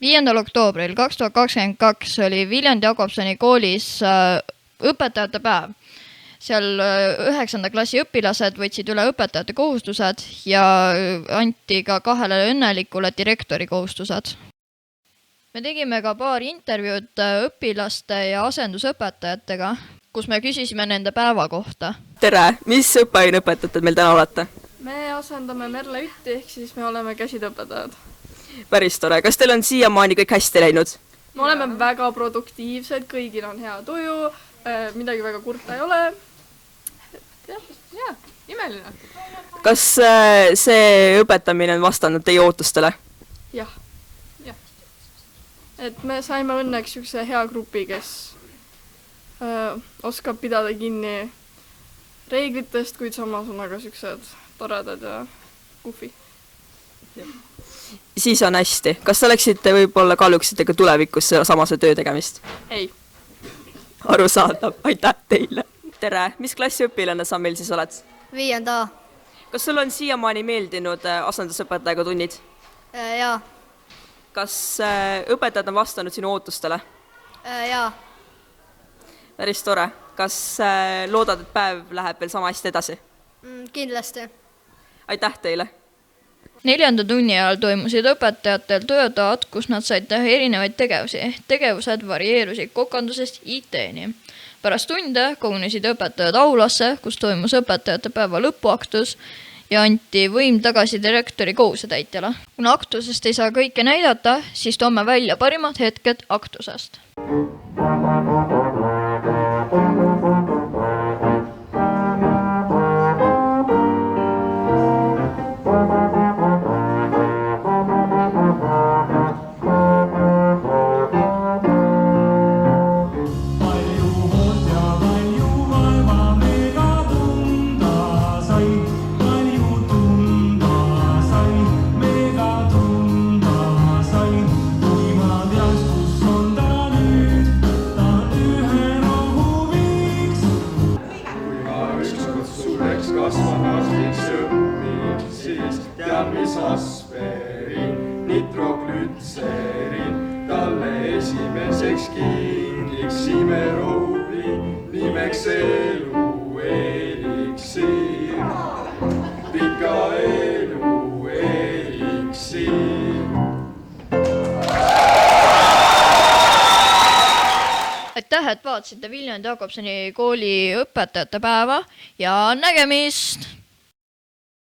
5. oktoobril 2022 oli Viljandi Jakobsoni koolis õpetajate päev. Seal 9. klassi õpilased võtsid üle õpetajate kohustused ja anti ka 2 õnnelikule direktori kohustused. Me tegime ka paar intervjuud õpilaste ja asendusõpetajatega, kus me küsisime nende päeva kohta. Tere, mis õppeaineõpetajad meil täna olete? Me asendame Merle Ütti, ehk siis me oleme käsitööpetajad. Päris tore. Kas teil on siiamaani kõik hästi läinud? Me oleme väga produktiivsed, kõigil on hea tuju, midagi väga kurta ei ole. Imeline. Kas see õpetamine on vastanud teie ootustele? Jah. Et me saime õnneks üks hea grupi, kes oskab pidada kinni reeglitest, kuid samas on aga siuksed toredad ja kufi. Siis on hästi. Kas te oleksite võib-olla kaaluksite ka tulevikus samase töö tegemist? Ei. Arusaadav. Aitäh teile. Tere. Mis klassi õpilane sa meil siis oled? 5. A. Kas sul on siiamaani meeldinud asendusõpetajaga tunnid? Jaa. Kas õpetajad on vastanud sinu ootustele? Jaa. Päris tore. Kas loodad, et päev läheb veel sama hästi edasi? Kindlasti. Aitäh teile. 4. tunni ajal toimusid õpetajatel töötoad, kus nad said teha erinevaid tegevusi. Tegevused varieerusid kokandusest IT-ni. Pärast tunde kogunesid õpetajad aulasse, kus toimus õpetajate päeva lõpuaktus ja anti võim tagasi direktori kohusetäitjale. Kuna aktusest ei saa kõike näidata, siis toome välja parimad hetked aktusest. Aspirin, nitroglütserin, talle esimeseks kingiksime rooli, nimeks elu eliksir, pika elu eliksir. Aitäh, et vaatasite Viljandi Jakobsoni kooli õpetajate päeva ja nägemist!